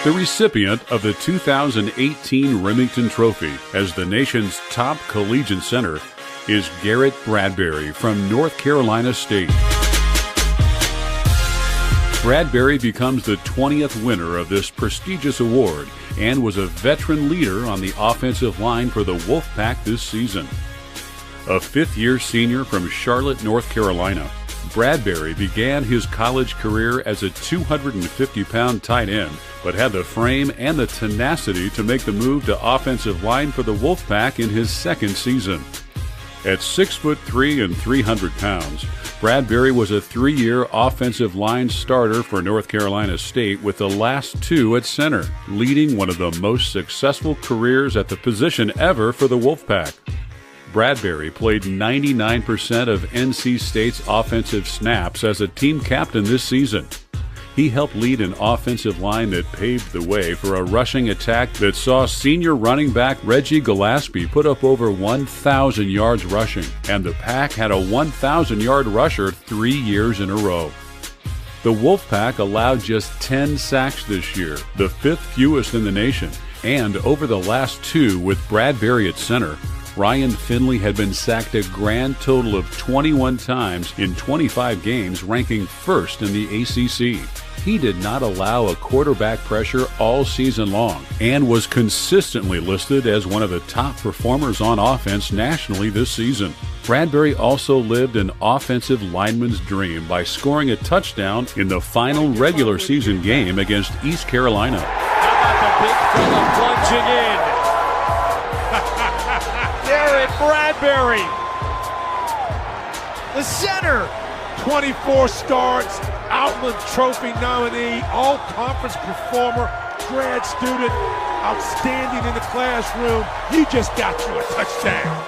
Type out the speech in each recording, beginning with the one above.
The recipient of the 2018 Rimington Trophy as the nation's top collegiate center is Garrett Bradbury from North Carolina State. Bradbury becomes the 20th winner of this prestigious award and was a veteran leader on the offensive line for the Wolfpack this season. A fifth-year senior from Charlotte, North Carolina, Bradbury began his college career as a 250-pound tight end, but had the frame and the tenacity to make the move to offensive line for the Wolfpack in his second season. At 6'3" and 300 pounds, Bradbury was a 3-year offensive line starter for North Carolina State with the last 2 at center, leading one of the most successful careers at the position ever for the Wolfpack. Bradbury played 99% of NC State's offensive snaps as a team captain this season. He helped lead an offensive line that paved the way for a rushing attack that saw senior running back Reggie Gillespie put up over 1,000 yards rushing, and the Pack had a 1,000-yard rusher 3 years in a row. The Wolfpack allowed just 10 sacks this year, the 5th fewest in the nation, and over the last 2 with Bradbury at center, Ryan Finley had been sacked a grand total of 21 times in 25 games, ranking first in the ACC. He did not allow a quarterback pressure all season long and was consistently listed as one of the top performers on offense nationally this season. Bradbury also lived an offensive lineman's dream by scoring a touchdown in the final regular season game against East Carolina. How about the big fella plunging in? Garrett Bradbury, the center, 24 starts, Outland Trophy nominee, all-conference performer, grad student, outstanding in the classroom. He just got you a touchdown.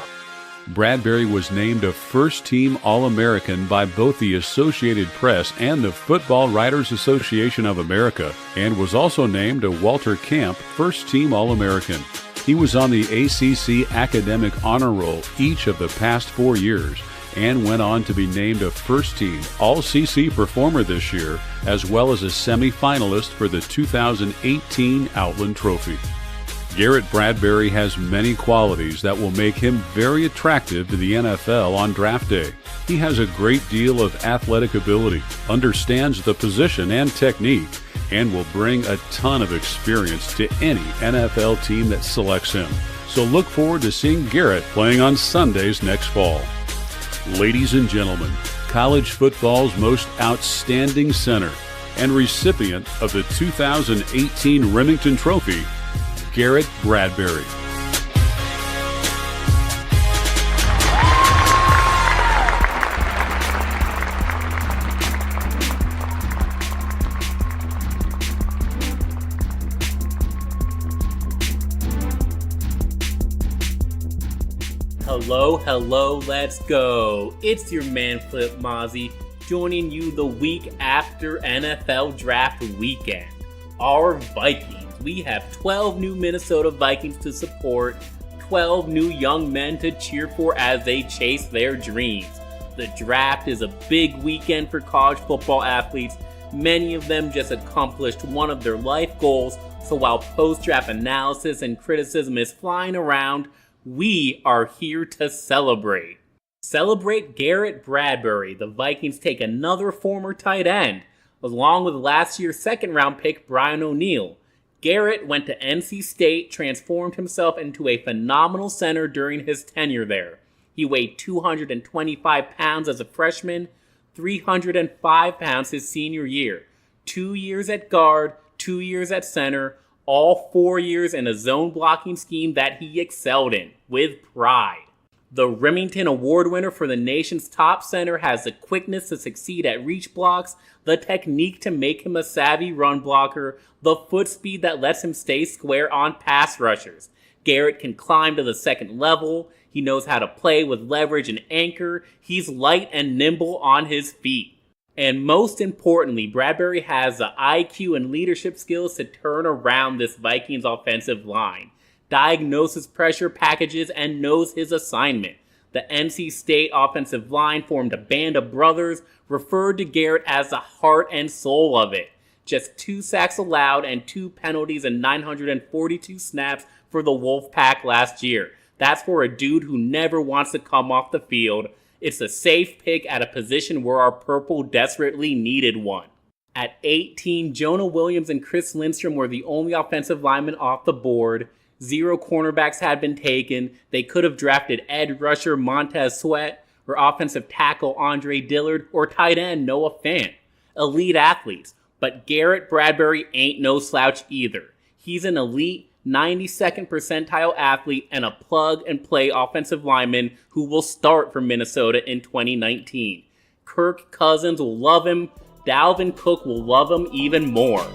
Bradbury was named a first-team All-American by both the Associated Press and the Football Writers Association of America, and was also named a Walter Camp First-Team All-American. He was on the ACC Academic Honor Roll each of the past 4 years, and went on to be named a first-team All-CC performer this year, as well as a semi-finalist for the 2018 Outland Trophy. Garrett Bradbury has many qualities that will make him very attractive to the NFL on draft day. He has a great deal of athletic ability, understands the position and technique, and will bring a ton of experience to any NFL team that selects him. So look forward to seeing Garrett playing on Sundays next fall. Ladies and gentlemen, college football's most outstanding center and recipient of the 2018 Rimington Trophy, Garrett Bradbury. Hello, let's go. It's your man Flip Mozzie, joining you the week after NFL Draft Weekend. Our Vikings. We have 12 new Minnesota Vikings to support, 12 new young men to cheer for as they chase their dreams. The draft is a big weekend for college football athletes. Many of them just accomplished one of their life goals, so while post-draft analysis and criticism is flying around, we are here to celebrate. Celebrate Garrett Bradbury. The Vikings take another former tight end, along with last year's second-round pick Brian O'Neill. Garrett went to NC State, transformed himself into a phenomenal center during his tenure there. He weighed 225 pounds as a freshman, 305 pounds his senior year. 2 years at guard, 2 years at center, all 4 years in a zone blocking scheme that he excelled in, with pride. The Rimington Award winner for the nation's top center has the quickness to succeed at reach blocks, the technique to make him a savvy run blocker, the foot speed that lets him stay square on pass rushers. Garrett can climb to the second level. He knows how to play with leverage and anchor. He's light and nimble on his feet. And most importantly, Bradbury has the IQ and leadership skills to turn around this Vikings offensive line, diagnoses pressure packages, and knows his assignment. The NC State offensive line formed a band of brothers, referred to Garrett as the heart and soul of it. just 2 sacks allowed and 2 penalties and 942 snaps for the Wolfpack last year. That's for a dude who never wants to come off the field. It's a safe pick at a position where our purple desperately needed one. At 18, Jonah Williams and Chris Lindstrom were the only offensive linemen off the board. 0 cornerbacks had been taken. They could have drafted edge rusher Montez Sweat, or offensive tackle Andre Dillard, or tight end Noah Fant. Elite athletes, but Garrett Bradbury ain't no slouch either. He's an elite 92nd percentile athlete and a plug-and-play offensive lineman who will start for Minnesota in 2019. Kirk Cousins will love him. Dalvin Cook will love him even more.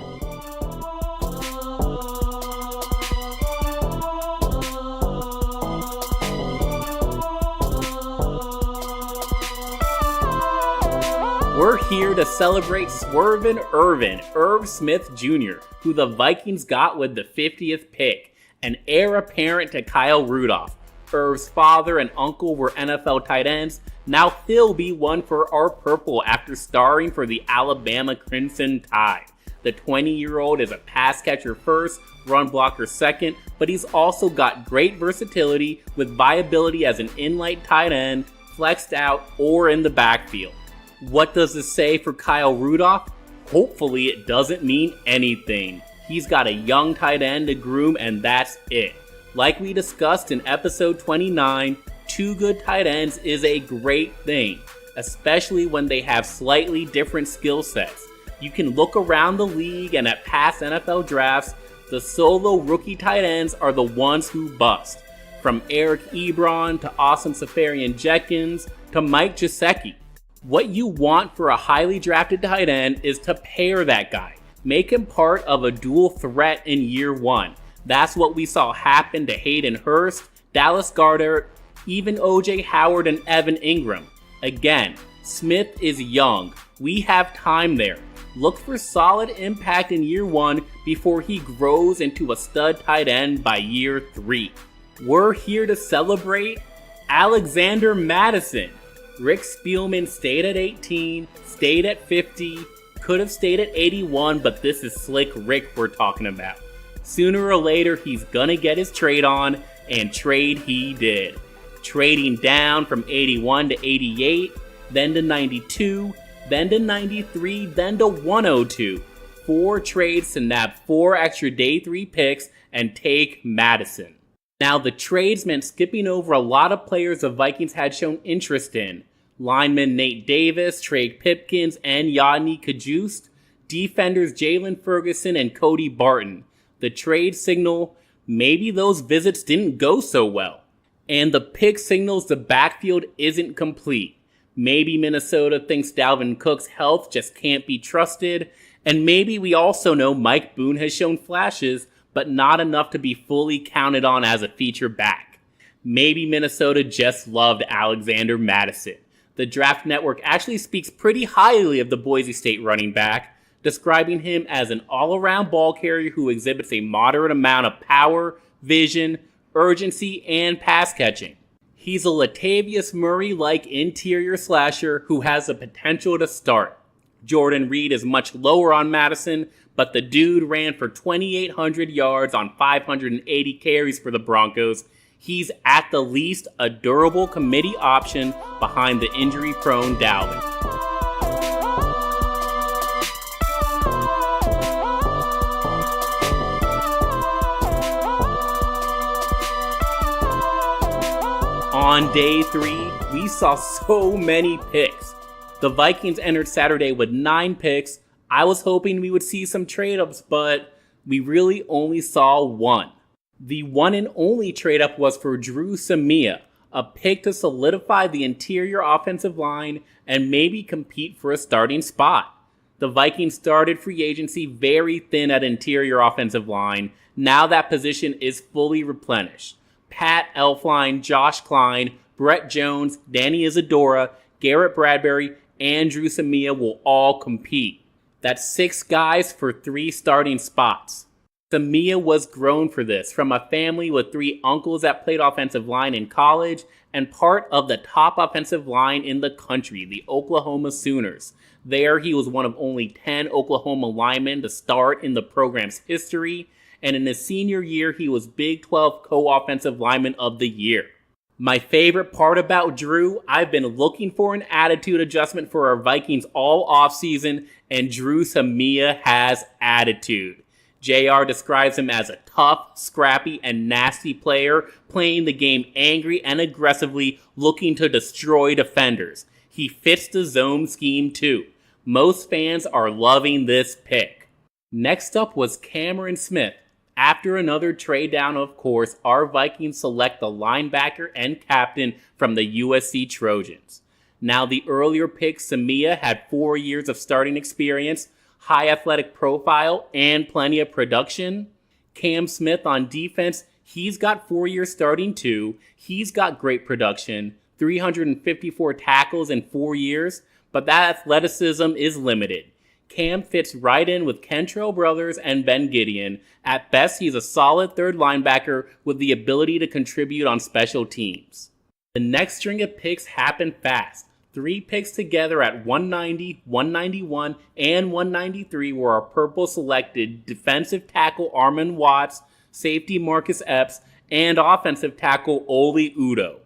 We're here to celebrate Swervin' Irv Smith Jr., who the Vikings got with the 50th pick, an heir apparent to Kyle Rudolph. Irv's father and uncle were NFL tight ends. Now he'll be one for our purple after starring for the Alabama Crimson Tide. The 20-year-old is a pass catcher first, run blocker second, but he's also got great versatility with viability as an in-light tight end, flexed out, or in the backfield. What does this say for Kyle Rudolph? Hopefully it doesn't mean anything. He's got a young tight end to groom and that's it. Like we discussed in episode 29, 2 good tight ends is a great thing, especially when they have slightly different skill sets. You can look around the league and at past NFL drafts, the solo rookie tight ends are the ones who bust. From Eric Ebron to Austin Seferian-Jenkins to Mike Gesicki. What you want for a highly drafted tight end is to pair that guy. Make him part of a dual threat in year 1. That's what we saw happen to Hayden Hurst, Dallas Goedert, even OJ Howard and Evan Ingram. Again, Smith is young. We have time there. Look for solid impact in year 1 before he grows into a stud tight end by year 3. We're here to celebrate Alexander Mattison. Rick Spielman stayed at 18, stayed at 50, could have stayed at 81, but this is slick Rick we're talking about. Sooner or later, he's gonna get his trade on, and trade he did. Trading down from 81 to 88, then to 92, then to 93, then to 102. 4 trades to nab 4 extra day 3 picks and take Madison. Now, the trades meant skipping over a lot of players the Vikings had shown interest in. Lineman Nate Davis, Trey Pipkins, and Yadni Kajust. Defenders Jalen Ferguson and Cody Barton. The trade signal, maybe those visits didn't go so well. And the pick signals the backfield isn't complete. Maybe Minnesota thinks Dalvin Cook's health just can't be trusted. And maybe we also know Mike Boone has shown flashes, but not enough to be fully counted on as a feature back. Maybe Minnesota just loved Alexander Mattison. The Draft Network actually speaks pretty highly of the Boise State running back, describing him as an all-around ball carrier who exhibits a moderate amount of power, vision, urgency, and pass catching. He's a Latavius Murray-like interior slasher who has the potential to start. Jordan Reed is much lower on Madison, but the dude ran for 2,800 yards on 580 carries for the Broncos. He's at the least a durable committee option behind the injury-prone Dalvin. On day 3, we saw so many picks. The Vikings entered Saturday with 9 picks. I was hoping we would see some trade-ups, but we really only saw 1. The one and only trade-up was for Drew Samia, a pick to solidify the interior offensive line and maybe compete for a starting spot. The Vikings started free agency very thin at interior offensive line. Now that position is fully replenished. Pat Elflein, Josh Klein, Brett Jones, Danny Isadora, Garrett Bradbury, and Drew Samia will all compete. That's 6 guys for 3 starting spots. Samia was grown for this, from a family with 3 uncles that played offensive line in college and part of the top offensive line in the country, the Oklahoma Sooners. There, he was one of only 10 Oklahoma linemen to start in the program's history, and in his senior year, he was Big 12 Co-Offensive Lineman of the Year. My favorite part about Drew, I've been looking for an attitude adjustment for our Vikings all offseason, and Drew Samia has attitude. JR describes him as a tough, scrappy, and nasty player, playing the game angry and aggressively, looking to destroy defenders. He fits the zone scheme too. Most fans are loving this pick. Next up was Cameron Smith. After another trade down, of course, our Vikings select the linebacker and captain from the USC Trojans. Now, the earlier pick, Samia, had 4 years of starting experience, high athletic profile, and plenty of production. Cam Smith on defense, he's got 4 years starting too. He's got great production, 354 tackles in 4 years, but that athleticism is limited. Cam fits right in with Kentrell Brothers and Ben Gideon. At best, he's a solid third linebacker with the ability to contribute on special teams. The next string of picks happened fast. 3 picks together at 190, 191, and 193 were our purple selected defensive tackle Armon Watts, safety Marcus Epps, and offensive tackle Oli Udoh.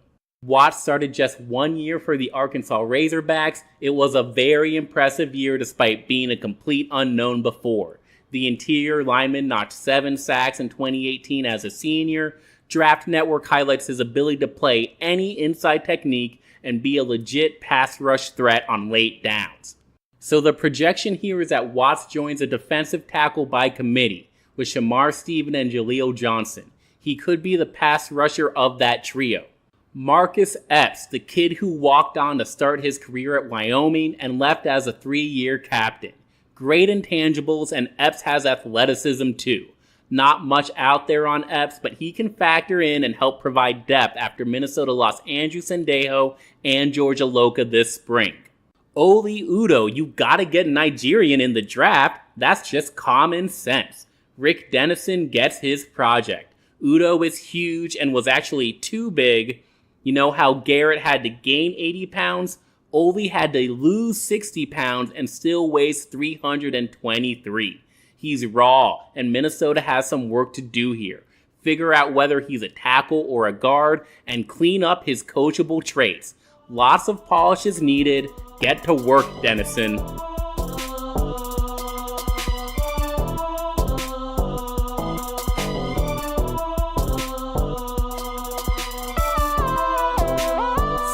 Watts started just 1 year for the Arkansas Razorbacks. It was a very impressive year despite being a complete unknown before. The interior lineman notched 7 sacks in 2018 as a senior. Draft Network highlights his ability to play any inside technique and be a legit pass rush threat on late downs. So the projection here is that Watts joins a defensive tackle by committee with Shamar Stephen and Jaleel Johnson. He could be the pass rusher of that trio. Marcus Epps, the kid who walked on to start his career at Wyoming and left as a 3-year captain. Great intangibles, and Epps has athleticism too. Not much out there on Epps, but he can factor in and help provide depth after Minnesota lost Andrew Sendejo and George Aloka this spring. Oli Udoh, you gotta get Nigerian in the draft. That's just common sense. Rick Dennison gets his project. Udoh is huge and was actually too big. You know how Garrett had to gain 80 pounds? Oli had to lose 60 pounds and still weighs 323. He's raw, and Minnesota has some work to do here. Figure out whether he's a tackle or a guard, and clean up his coachable traits. Lots of polish is needed. Get to work, Dennison.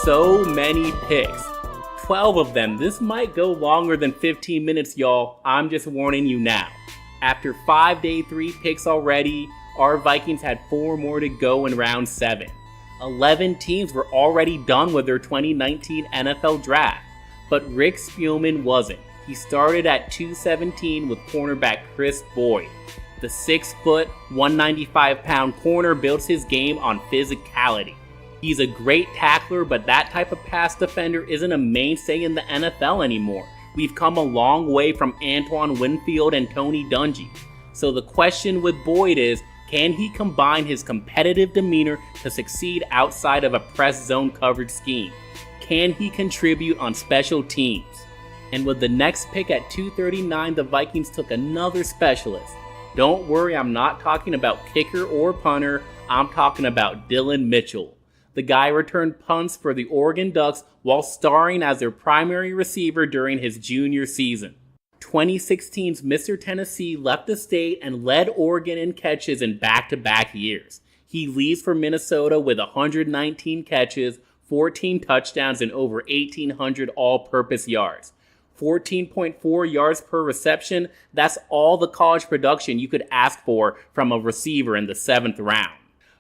So many picks. 12 of them. This might go longer than 15 minutes, y'all. I'm just warning you now. After 5 day 3 picks already, our Vikings had 4 more to go in round 7. 11 teams were already done with their 2019 NFL draft, but Rick Spielman wasn't. He started at 217 with cornerback Chris Boyd. The 6-foot, 195-pound corner builds his game on physicality. He's a great tackler, but that type of pass defender isn't a mainstay in the NFL anymore. We've come a long way from Antoine Winfield and Tony Dungy. So the question with Boyd is, can he combine his competitive demeanor to succeed outside of a press zone coverage scheme? Can he contribute on special teams? And with the next pick at 239, the Vikings took another specialist. Don't worry, I'm not talking about kicker or punter. I'm talking about Dylan Mitchell. The guy returned punts for the Oregon Ducks while starring as their primary receiver during his junior season. 2016's Mr. Tennessee left the state and led Oregon in catches in back-to-back years. He leads for Minnesota with 119 catches, 14 touchdowns, and over 1,800 all-purpose yards. 14.4 yards per reception, that's all the college production you could ask for from a receiver in the 7th round.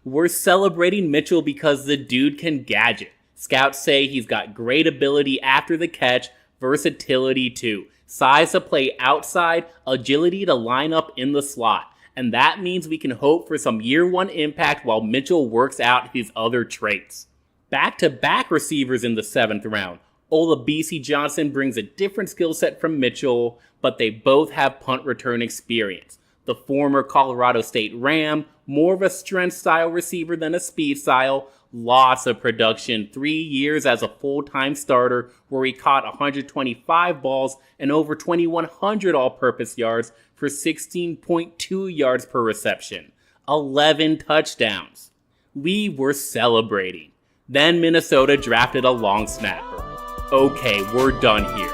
We're celebrating Mitchell because the dude can gadget. Scouts say he's got great ability after the catch, versatility too. Size to play outside, agility to line up in the slot. And that means we can hope for some year 1 impact while Mitchell works out his other traits. Back-to-back receivers in the 7th round. Olabisi Johnson brings a different skill set from Mitchell, but they both have punt return experience. The former Colorado State Ram, more of a strength style receiver than a speed style, lots of production. 3 years as a full-time starter where he caught 125 balls and over 2,100 all-purpose yards for 16.2 yards per reception. 11 touchdowns. We were celebrating. Then Minnesota drafted a long snapper. Okay, we're done here.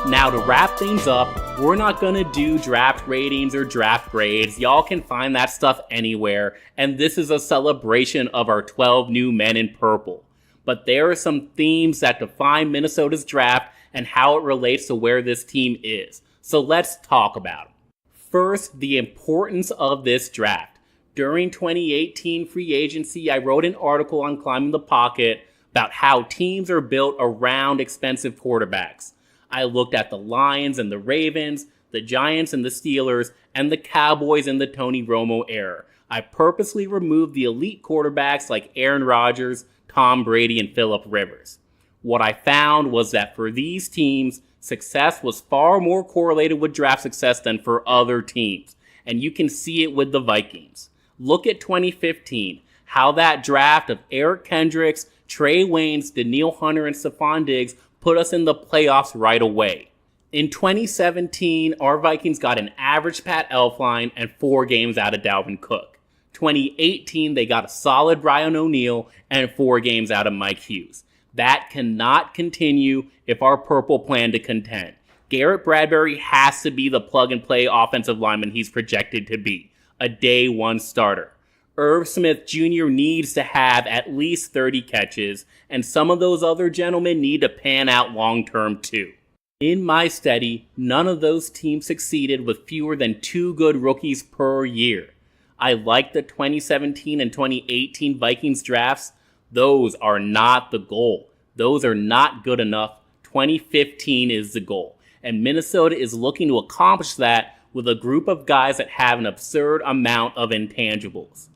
Now to wrap things up, we're not gonna do draft ratings or draft grades. Y'all can find that stuff anywhere, and this is a celebration of our 12 new men in purple. But there are some themes that define Minnesota's draft and how it relates to where this team is. So let's talk about them. First, the importance of this draft. During 2018 free agency, I wrote an article on Climbing the Pocket about how teams are built around expensive quarterbacks. I looked at the Lions and the Ravens, the Giants and the Steelers, and the Cowboys in the Tony Romo era. I purposely removed the elite quarterbacks like Aaron Rodgers, Tom Brady, and Phillip Rivers. What I found was that for these teams, success was far more correlated with draft success than for other teams. And you can see it with the Vikings. Look at 2015, how that draft of Eric Kendricks, Trey Waynes, Danielle Hunter, and Stephon Diggs put us in the playoffs right away. In 2017, our Vikings got an average Pat Elflein and 4 games out of Dalvin Cook. 2018, they got a solid Brian O'Neill and 4 games out of Mike Hughes. That cannot continue if our purple plan to contend. Garrett Bradbury has to be the plug-and-play offensive lineman he's projected to be, a day one starter. Irv Smith Jr. needs to have at least 30 catches, and some of those other gentlemen need to pan out long-term too. In my study, none of those teams succeeded with fewer than 2 good rookies per year. I like the 2017 and 2018 Vikings drafts. Those are not the goal. Those are not good enough. 2015 is the goal. And Minnesota is looking to accomplish that with a group of guys that have an absurd amount of intangibles.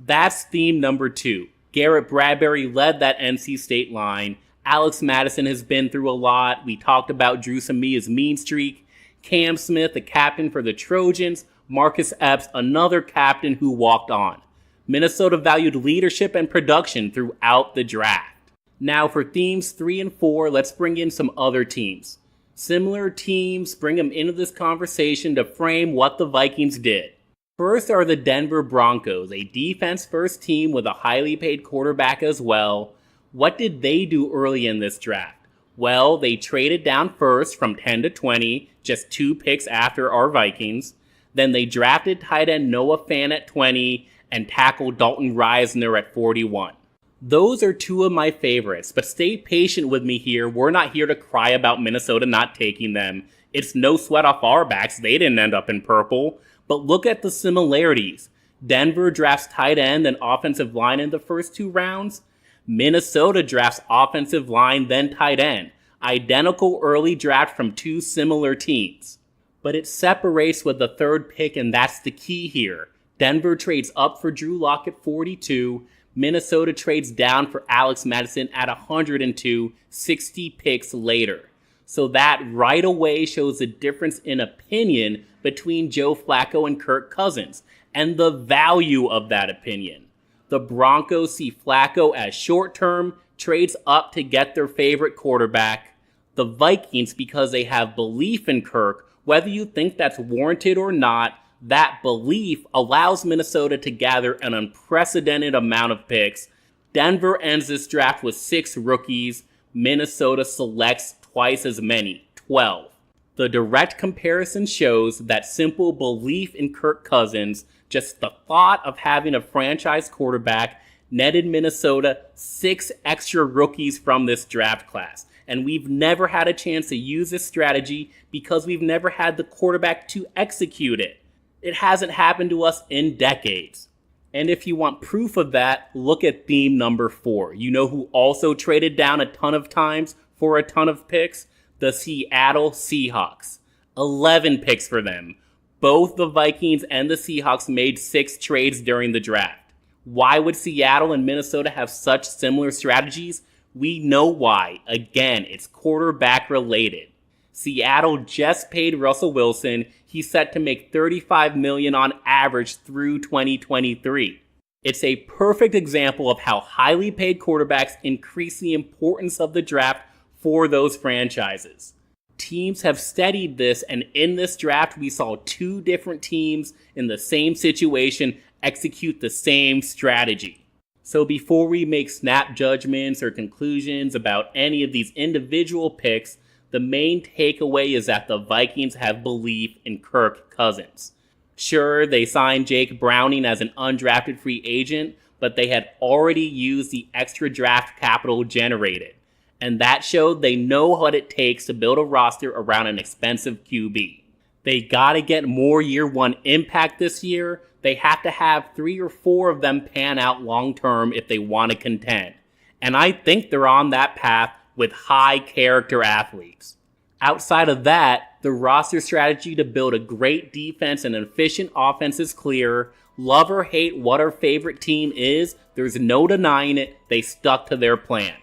That's theme number 2. Garrett Bradbury led that NC State line. Alex Madison has been through a lot. We talked about Drew Samia's mean streak. Cam Smith, the captain for the Trojans. Marcus Epps, another captain who walked on. Minnesota valued leadership and production throughout the draft. Now for themes 3 and 4, let's bring in some other teams. Similar teams, bring them into this conversation to frame what the Vikings did. First are the Denver Broncos, a defense-first team with a highly paid quarterback as well. What did they do early in this draft? Well, they traded down first from 10 to 20, just 2 picks after our Vikings. Then they drafted tight end Noah Fant at 20 and tackle Dalton Reisner at 41. Those are 2 of my favorites, but stay patient with me here. We're not here to cry about Minnesota not taking them. It's no sweat off our backs. They didn't end up in purple. But look at the similarities. Denver drafts tight end and offensive line in the first 2 rounds. Minnesota drafts offensive line, then tight end. Identical early draft from 2 similar teams. But it separates with the 3rd pick, and that's the key here. Denver trades up for Drew Lock at 42. Minnesota trades down for Alex Madison at 102, 60 picks later. So that right away shows the difference in opinion between Joe Flacco and Kirk Cousins, and the value of that opinion. The Broncos see Flacco as short-term, trades up to get their favorite quarterback. The Vikings, because they have belief in Kirk, whether you think that's warranted or not, that belief allows Minnesota to gather an unprecedented amount of picks. Denver ends this draft with 6 rookies. Minnesota selects twice as many, 12. The direct comparison shows that simple belief in Kirk Cousins, just the thought of having a franchise quarterback, netted Minnesota 6 extra rookies from this draft class. And we've never had a chance to use this strategy because we've never had the quarterback to execute it. It hasn't happened to us in decades. And if you want proof of that, look at theme number 4. You know who also traded down a ton of times for a ton of picks? The Seattle Seahawks. 11 picks for them. Both the Vikings and the Seahawks made 6 trades during the draft. Why would Seattle and Minnesota have such similar strategies? We know why. Again, it's quarterback related. Seattle just paid Russell Wilson. He's set to make $35 million on average through 2023. It's a perfect example of how highly paid quarterbacks increase the importance of the draft for those franchises. Teams have studied this, and in this draft, we saw two different teams in the same situation execute the same strategy. So before we make snap judgments or conclusions about any of these individual picks, the main takeaway is that the Vikings have belief in Kirk Cousins. Sure, they signed Jake Browning as an undrafted free agent, but they had already used the extra draft capital generated. And that showed they know what it takes to build a roster around an expensive QB. They gotta get more year one impact this year. They have to have 3 or 4 of them pan out long term if they want to contend. And I think they're on that path with high character athletes. Outside of that, the roster strategy to build a great defense and an efficient offense is clear. Love or hate what our favorite team is, there's no denying it, they stuck to their plan.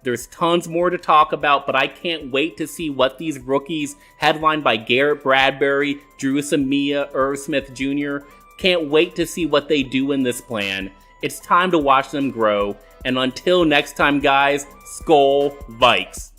There's tons more to talk about, but I can't wait to see what these rookies, headlined by Garrett, Bradbury, Drew Samia, Irv Smith Jr., can't wait to see what they do in this plan. It's time to watch them grow. And until next time, guys, Skol Vikes.